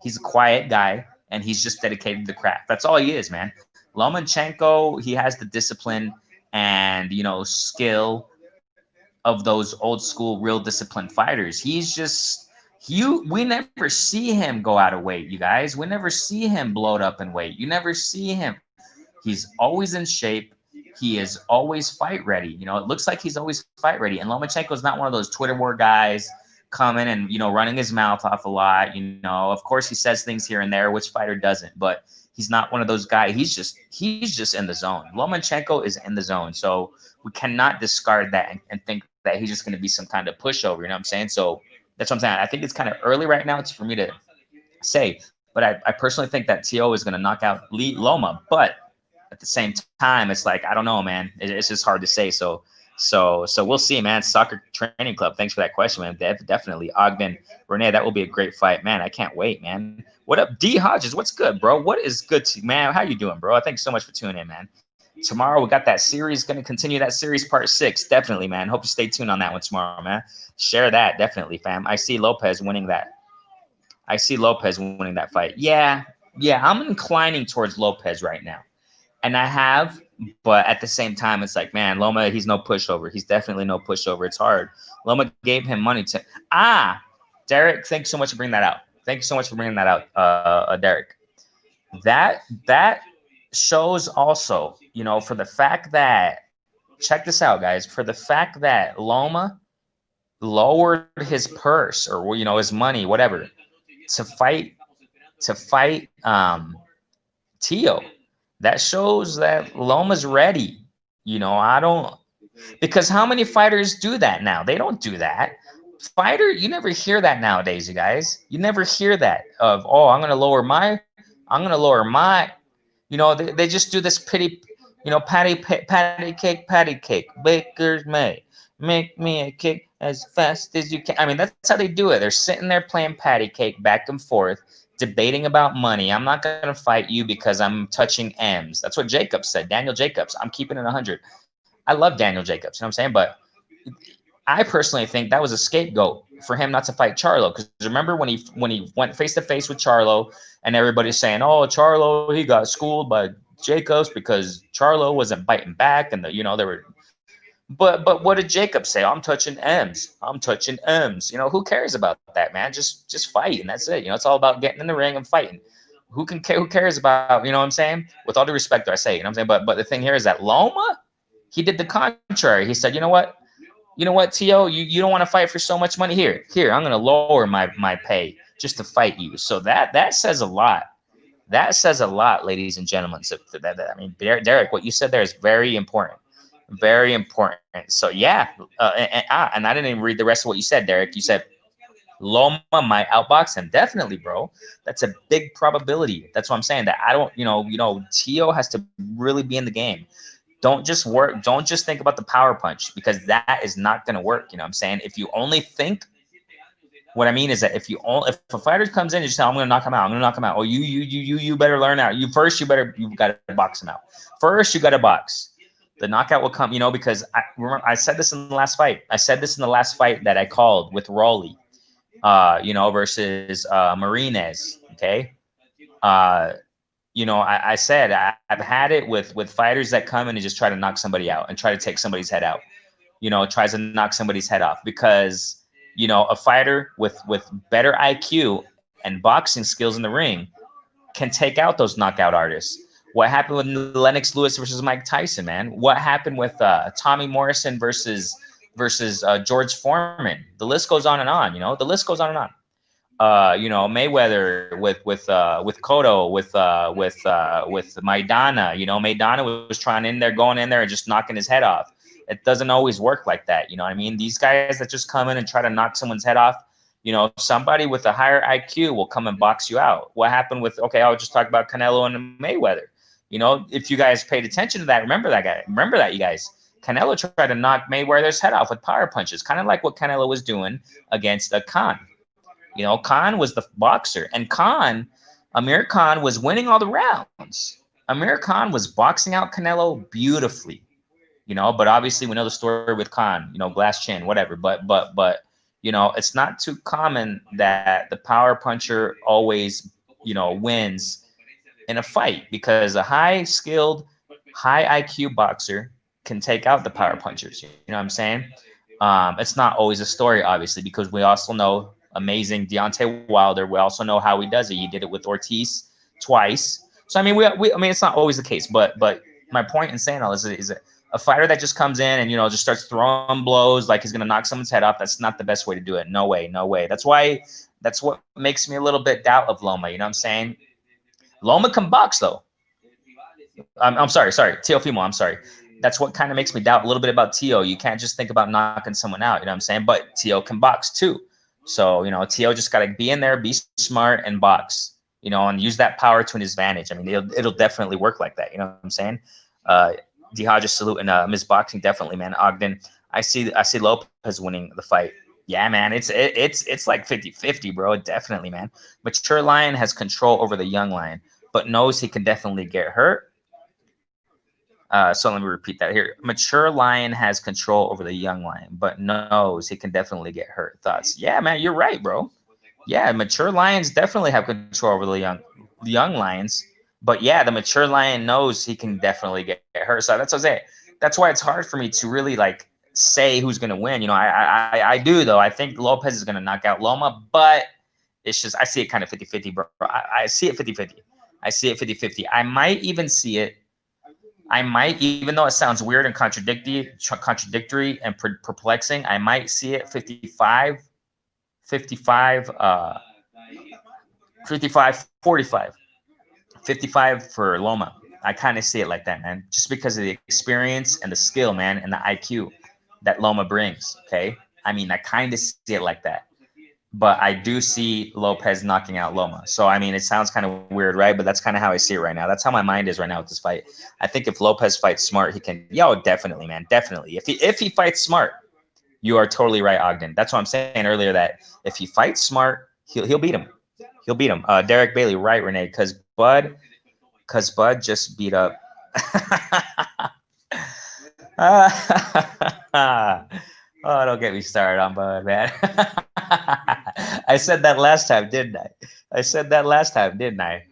Speaker 1: he's a quiet guy and he's just dedicated to the craft. That's all he is, man. Lomachenko, he has the discipline and skill of those old school, real disciplined fighters. He's just we never see him go out of weight, you guys. We never see him bloat up in weight. You never see him. He's always in shape. He is always fight ready. It looks like he's always fight ready. And Lomachenko's not one of those Twitter war guys coming and running his mouth off a lot. Of course he says things here and there. Which fighter doesn't? But he's not one of those guys. He's just in the zone. Lomachenko is in the zone. So we cannot discard that and think that he's just going to be some kind of pushover. You know what I'm saying? So that's what I'm saying. I think it's kind of early right now for me to say. But I personally think that T.O. is going to knock out Loma. But at the same time, it's like, I don't know, man. It's just hard to say. So we'll see, man. Soccer Training Club. Thanks for that question, man. Definitely. Ogden, Rene, that will be a great fight, man. I can't wait, man. What up, D Hodges? What's good, bro? What is good, man? How you doing, bro? Thanks so much for tuning in, man. Tomorrow we got that series. Going to continue that series, part 6. Definitely, man. Hope you stay tuned on that one tomorrow, man. Share that, definitely, fam. I see Lopez winning that. Fight. Yeah. I'm inclining towards Lopez right now. And I have, but at the same time, it's like, man, Loma, he's no pushover. He's definitely no pushover. It's hard. Loma gave him money to. Derek, thanks so much for bringing that out. Thank you so much for bringing that out, Derek. That shows also, for the fact that, check this out, guys, for the fact that Loma lowered his purse or, his money, whatever, to fight Tio. That shows that Loma's ready. Because how many fighters do that now? They don't do that. You never hear that nowadays, you guys. You never hear that of, I'm going to lower my, they just do this patty cake, baker's may. Make me a cake as fast as you can. I mean, that's how they do it. They're sitting there playing patty cake back and forth, debating about money. I'm not going to fight you because I'm touching M's. That's what Jacobs said. Daniel Jacobs. I'm keeping it 100. I love Daniel Jacobs. You know what I'm saying? But I personally think that was a scapegoat for him not to fight Charlo. Because remember when he went face to face with Charlo, and everybody's saying, "Oh, Charlo, he got schooled by Jacobs because Charlo wasn't biting back," and they were. But what did Jacob say? I'm touching M's. Who cares about that, man? Just fight, and that's it. It's all about getting in the ring and fighting. Who cares about, what I'm saying? With all due respect, I say, what I'm saying? But the thing here is that Loma, he did the contrary. He said, you know what, T.O., you don't want to fight for so much money. Here, I'm going to lower my pay just to fight you. So that says a lot. That says a lot, ladies and gentlemen. So Derek, what you said there is very important. Very important. So yeah, and I didn't even read the rest of what you said, Derek. You said Loma might outbox him. Definitely, bro. That's a big probability. That's what I'm saying. That I don't, Tio has to really be in the game. Don't just think about the power punch, because that is not going to work. You know what I'm saying? If you only think, what I mean is that if a fighter comes in and you say, I'm going to knock him out. Oh, you better learn out. You've got to box him out. First, you got to box. The knockout will come, because I said this in the last fight. That I called with Rowley, versus Martinez. Okay. I said I've had it with fighters that come in and just try to knock somebody out and try to take somebody's head out. Tries to knock somebody's head off because, a fighter with better IQ and boxing skills in the ring can take out those knockout artists. What happened with Lennox Lewis versus Mike Tyson, man? What happened with Tommy Morrison versus George Foreman? The list goes on and on. The list goes on and on. Mayweather with Cotto, with Maidana. Maidana was going in there and just knocking his head off. It doesn't always work like that. You know what I mean? These guys that just come in and try to knock someone's head off, somebody with a higher IQ will come and box you out. What happened with, I'll just talk about Canelo and Mayweather. If you guys paid attention to that, remember that, you guys. Canelo tried to knock Mayweather's head off with power punches, kind of like what Canelo was doing against Khan. Khan was the boxer, and Khan Amir Khan was winning all the rounds. Amir Khan was boxing out Canelo beautifully, but obviously we know the story with Khan, glass chin, whatever. But it's not too common that the power puncher always, wins in a fight, because a high skilled, high IQ boxer can take out the power punchers. You know what I'm saying? It's not always a story, obviously, because we also know amazing Deontay Wilder. We also know how he does it. He did it with Ortiz twice. So I mean, I mean, it's not always the case. But my point in saying all this is a fighter that just comes in and just starts throwing blows like he's gonna knock someone's head off. That's not the best way to do it. No way, no way. That's what makes me a little bit doubt of Loma. You know what I'm saying? Loma can box though. I'm sorry, Teofimo. I'm sorry. That's what kind of makes me doubt a little bit about Teo. You can't just think about knocking someone out. You know what I'm saying? But Teo can box too. So Teo just got to be in there, be smart, and box. And use that power to his advantage. I mean, it'll definitely work like that. You know what I'm saying? D Hodges salute and Miss Boxing, definitely, man. Ogden, I see Lopez winning the fight. Yeah, man, it's like 50-50, bro. Definitely, man. Mature lion has control over the young lion, but knows he can definitely get hurt. So let me repeat that here. Mature lion has control over the young lion, but knows he can definitely get hurt. Thoughts? Yeah, man, you're right, bro. Yeah, mature lions definitely have control over the young lions. But yeah, the mature lion knows he can definitely get hurt. So that's what I'm saying. That's why it's hard for me to really say who's gonna win. I do though. I think Lopez is gonna knock out Loma, but it's just I see it kind of 50-50, bro. I see it 50-50. I see it 50-50. I might even see it. Even though it sounds weird and contradictory and perplexing, I might see it 55, 45, 55 for Loma. I kind of see it like that, man, just because of the experience and the skill, man, and the IQ that Loma brings. Okay, I mean, I kind of see it like that. But I do see Lopez knocking out Loma. So, I mean, it sounds kind of weird, right? But that's kind of how I see it right now. That's how my mind is right now with this fight. I think if Lopez fights smart, he can. Definitely, man. Definitely. If he fights smart, you are totally right, Ogden. That's what I'm saying earlier, that if he fights smart, he'll beat him. He'll beat him. Derek Bailey, right, Renee? Because Bud just beat up. Oh, don't get me started on Bud, man. I said that last time, didn't I?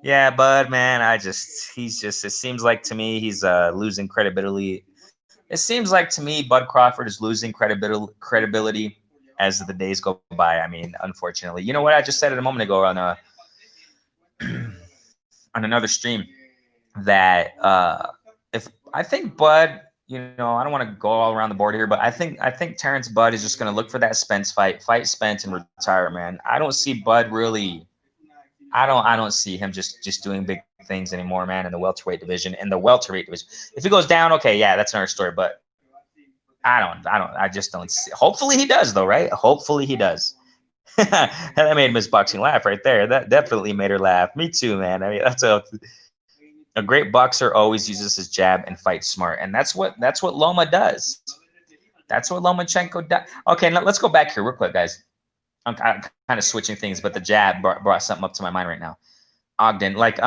Speaker 1: Yeah, Bud, man, it seems like to me he's losing credibility. It seems like to me Bud Crawford is losing credibility as the days go by. I mean, unfortunately. You know what I just said it a moment ago on on another stream, that if I think Bud, I don't want to go all around the board here, but I think Terrence Bud is just going to look for that Spence fight Spence and retire, man. I don't see Bud really. I don't see him just doing big things anymore, man, in the welterweight division. If he goes down, okay, yeah, that's another story. But I just don't see. Hopefully he does, though, right? Hopefully he does. That made Miss Boxing laugh right there. That definitely made her laugh. Me too, man. I mean, that's a great boxer always uses his jab and fights smart, and that's what Loma does. That's what Lomachenko does. Okay, now let's go back here real quick, guys. I'm kind of switching things, but the jab brought something up to my mind right now. Ogden, what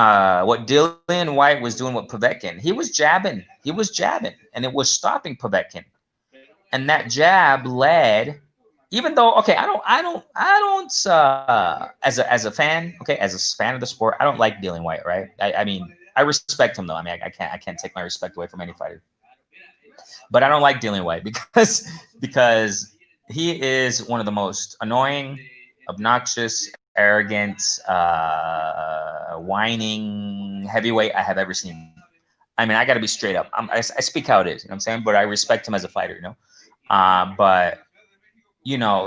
Speaker 1: Dillian White was doing with Povetkin, he was jabbing, and it was stopping Povetkin, and that jab led. Even though, okay, I don't as a fan, okay, as a fan of the sport, I don't like Dillian White, right? I mean, I respect him though. I mean, I can't take my respect away from any fighter, but I don't like Dillian White because he is one of the most annoying, obnoxious, arrogant, whining heavyweight I have ever seen. I mean, I got to be straight up. I speak how it is, you know what I'm saying? But I respect him as a fighter, but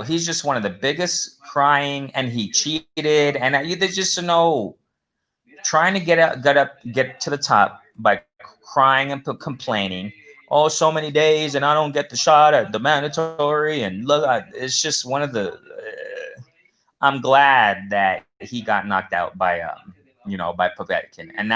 Speaker 1: he's just one of the biggest crying, and he cheated, and there's just trying to get to the top by crying and complaining. Oh, so many days, and I don't get the shot at the mandatory, and look, it's just one of the. I'm glad that he got knocked out by by Povetkin, and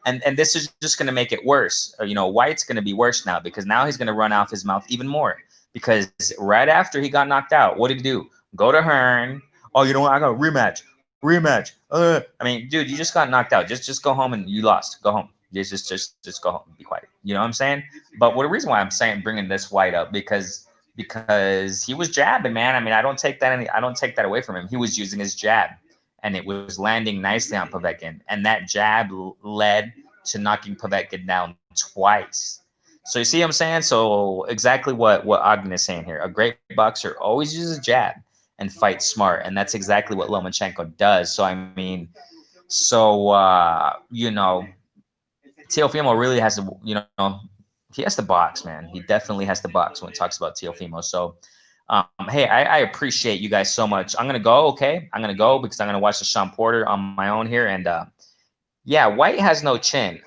Speaker 1: and this is just going to make it worse. White's going to be worse now, because now he's going to run off his mouth even more. Because right after he got knocked out, what did he do? Go to Hearn. Oh, you know what? I got a rematch. rematch. I mean, dude, you just got knocked out. Just go home and you lost. Go home. Just go home. Be quiet. You know what I'm saying? But what the reason why I'm saying bringing this White up because he was jabbing, man. I mean, I don't take that away from him. He was using his jab, and it was landing nicely on Povetkin, and that jab led to knocking Povetkin down twice. So you see what I'm saying? So exactly what Ogden is saying here. A great boxer always uses a jab and fight smart, and that's exactly what Lomachenko does. So I mean, Teofimo really has to, he has to box, man. He definitely has to box when it talks about Teofimo. So, hey, I appreciate you guys so much. I'm gonna go, okay? I'm gonna go because I'm gonna watch the Shawn Porter on my own here, and yeah, White has no chin.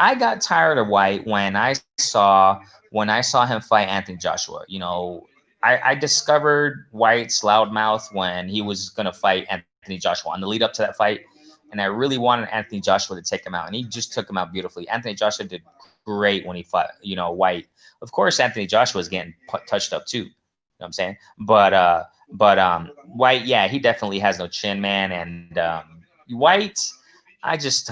Speaker 1: I got tired of White when I saw him fight Anthony Joshua. I discovered White's loudmouth when he was gonna fight Anthony Joshua on the lead up to that fight, and I really wanted Anthony Joshua to take him out, and he just took him out beautifully. Anthony Joshua did great when he fought, White. Of course, Anthony Joshua was getting touched up too. You know what I'm saying? But White, yeah, he definitely has no chin, man, and White. I just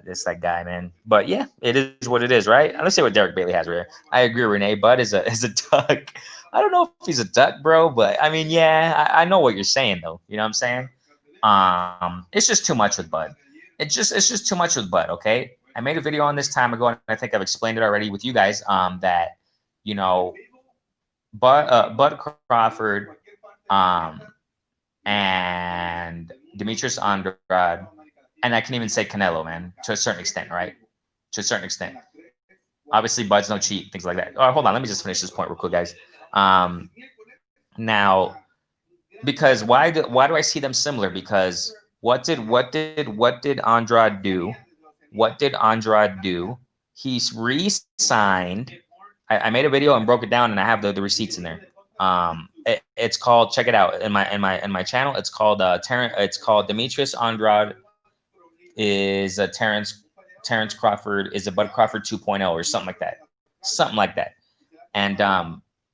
Speaker 1: it's that guy, man. But yeah, it is what it is, right? Let's see what Derek Bailey has right here. I agree, Renee. Bud is a duck. I don't know if he's a duck, bro, but I mean, yeah, I know what you're saying though. You know what I'm saying? It's just too much with Bud. It's just too much with Bud. Okay, I made a video on this time ago, and I think I've explained it already with you guys. That you know, Bud Crawford, and Demetrius Andrade. And I can even say Canelo, man, to a certain extent, right? To a certain extent. Obviously, Bud's no cheat, things like that. Oh, hold on, let me just finish this point real quick, guys. Now, because why do I see them similar? Because what did Andrade do? What did Andrade do? He's re-signed. I made a video and broke it down, and I have the receipts in there. It's called, check it out in my channel. It's called It's called Demetrius Andrade is a Terrence Crawford is a Bud Crawford 2.0 or something like that. Something like that. And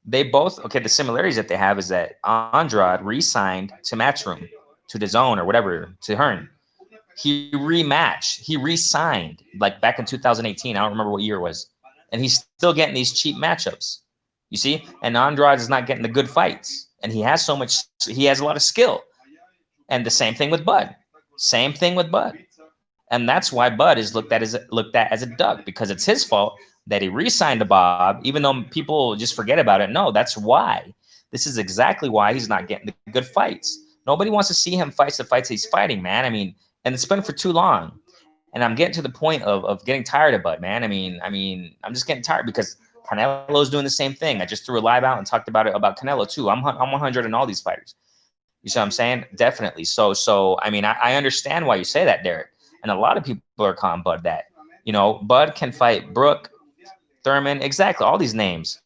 Speaker 1: they both, okay, the similarities that they have is that Andrade re-signed to Matchroom, to the Zone or whatever, to Hearn. He rematched. He re-signed like back in 2018. I don't remember what year it was. And he's still getting these cheap matchups. You see? And Andrade is not getting the good fights. And he has a lot of skill. And the same thing with Bud. Same thing with Bud. And that's why Bud is looked at as a duck, because it's his fault that he re-signed to Bob, even though people just forget about it. No, that's why. This is exactly why he's not getting the good fights. Nobody wants to see him fight the fights he's fighting, man. I mean, and it's been for too long. And I'm getting to the point of getting tired of Bud, man. I mean, I'm just getting tired because Canelo's doing the same thing. I just threw a live out and talked about Canelo too. I'm 100 in all these fighters. You see what I'm saying? Definitely. So I mean, I understand why you say that, Derek. And a lot of people are calling Bud that. Bud can fight Brooke, Thurman, exactly, all these names.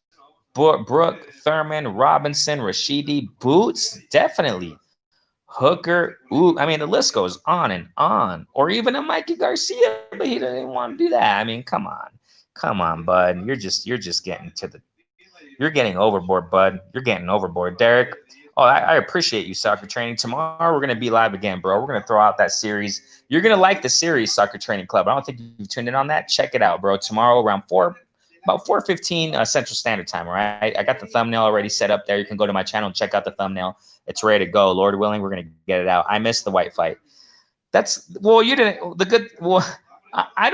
Speaker 1: Brooke, Thurman, Robinson, Rashidi, Boots, definitely. Hooker, I mean, the list goes on and on. Or even a Mikey Garcia, but he doesn't want to do that. I mean, come on, Bud. You're getting overboard, Bud. You're getting overboard, Derek. Oh, I appreciate you, Soccer Training. Tomorrow we're going to be live again, bro. We're going to throw out that series. You're going to like the series, Soccer Training Club. I don't think you've tuned in on that. Check it out, bro. Tomorrow around about 4:15 Central Standard Time, all right? I got the thumbnail already set up there. You can go to my channel and check out the thumbnail. It's ready to go. Lord willing, we're going to get it out. I missed the White fight. You didn't, I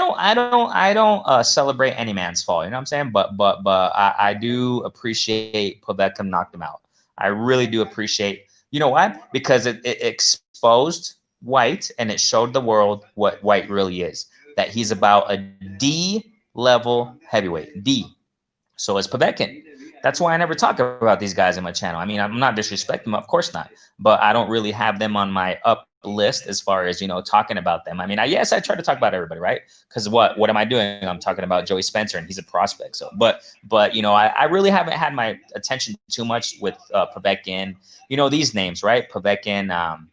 Speaker 1: don't celebrate any man's fault. You know what I'm saying? But I do appreciate Povetkin knocked him out. I really do appreciate. You know what? Because it exposed White and it showed the world what White really is. That he's about a D level heavyweight. D. So is Povetkin. That's why I never talk about these guys in my channel. I mean, I'm not disrespecting them, of course not. But I don't really have them on my up list as far as, talking about them. I mean, I try to talk about everybody, right? Because what am I doing? I'm talking about Joey Spencer, and he's a prospect. So, but I really haven't had my attention too much with Povetkin. These names, right? Povetkin,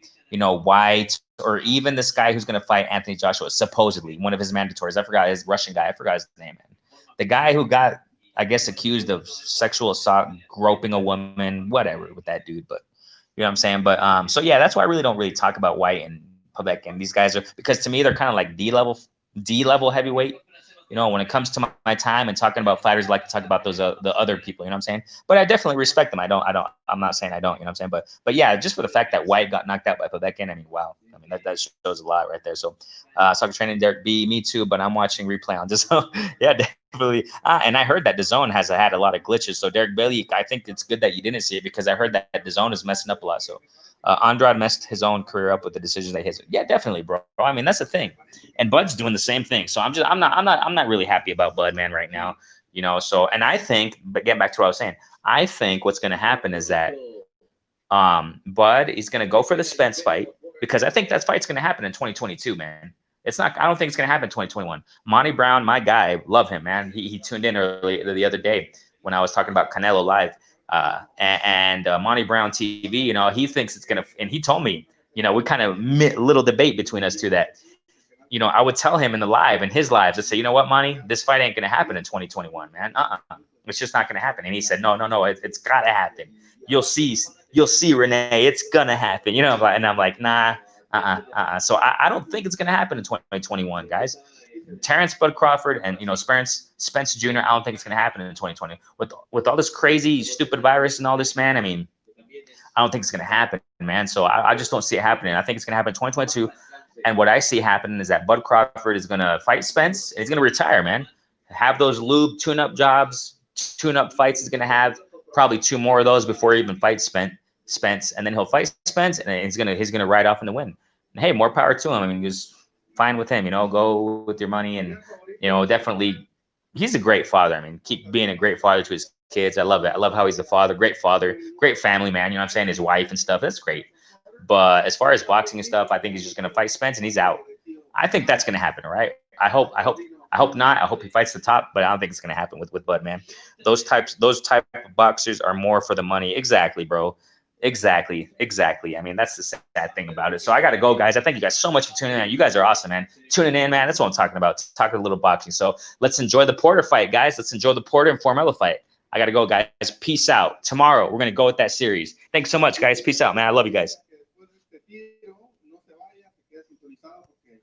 Speaker 1: White, or even this guy who's going to fight Anthony Joshua, supposedly one of his mandatories. I forgot his Russian guy. I forgot his name, man. The guy who got, I guess, accused of sexual assault, groping a woman, whatever with that dude. But You know what I'm saying? But so yeah, that's why I really don't really talk about White and Pavek. And these guys are, because to me they're kind of like D level heavyweight. You know, when it comes to my time and talking about fighters, I like to talk about those the other people. You know what I'm saying? But I definitely respect them. I'm not saying I don't. You know what I'm saying? But yeah, just for the fact that White got knocked out by Pavek, I mean, wow. I mean, that shows a lot right there. So, soccer training, Derek B, me too. But I'm watching replay on this. So yeah, definitely. And I heard that DAZN has had a lot of glitches. So Derek Bailey, I think it's good that you didn't see it, because I heard that DAZN is messing up a lot. So Andrade messed his own career up with the decisions that he has. Yeah, definitely, bro. I mean, that's the thing. And Bud's doing the same thing. So I'm not really happy about Bud, man, right now. You know, so, and I think, but getting back to what I was saying, I think what's going to happen is that Bud is going to go for the Spence fight, because I think that fight's going to happen in 2022, man. It's not. I don't think it's going to happen in 2021. Monty Brown, my guy, love him, man. He tuned in early the other day when I was talking about Canelo live, and Monty Brown TV. You know, he thinks it's going to, and he told me, you know, we kind of little debate between us two that, you know, I would tell him in the live, in his lives, I'd say, you know what, Monty, this fight ain't going to happen in 2021, man. It's just not going to happen. And he said, no, it's got to happen. You'll see, Renee, it's going to happen. You know, and I'm like, nah, So I don't think it's going to happen in 2021, guys. Terrence Bud Crawford and, you know, Spence Jr., I don't think it's going to happen in 2020. With all this crazy, stupid virus and all this, man, I mean, I don't think it's going to happen, man. So I just don't see it happening. I think it's going to happen in 2022. And what I see happening is that Bud Crawford is going to fight Spence, and he's going to retire, man. Have those lube tune-up jobs, tune-up fights. He's going to have probably 2 more of those before he even fights Spence, and then he'll fight Spence, and he's gonna ride off in the win. And hey, more power to him. I mean, just fine with him. You know, go with your money, and you know, definitely, he's a great father. I mean, keep being a great father to his kids. I love it. I love how he's a father, great family man. You know what I'm saying? His wife and stuff. That's great. But as far as boxing and stuff, I think he's just going to fight Spence and he's out. I think that's going to happen, right? I hope not. I hope he fights the top, but I don't think it's going to happen with Bud, man. Those type of boxers are more for the money. Exactly, bro. Exactly. I mean, that's the sad thing about it. So I got to go, guys. I thank you guys so much for tuning in. You guys are awesome, man. Tuning in, man. That's what I'm talking about. Talking a little boxing. So let's enjoy the Porter fight, guys. Let's enjoy the Porter and Formella fight. I got to go, guys. Peace out. Tomorrow, we're going to go with that series. Thanks so much, guys. Peace out, man. I love you guys.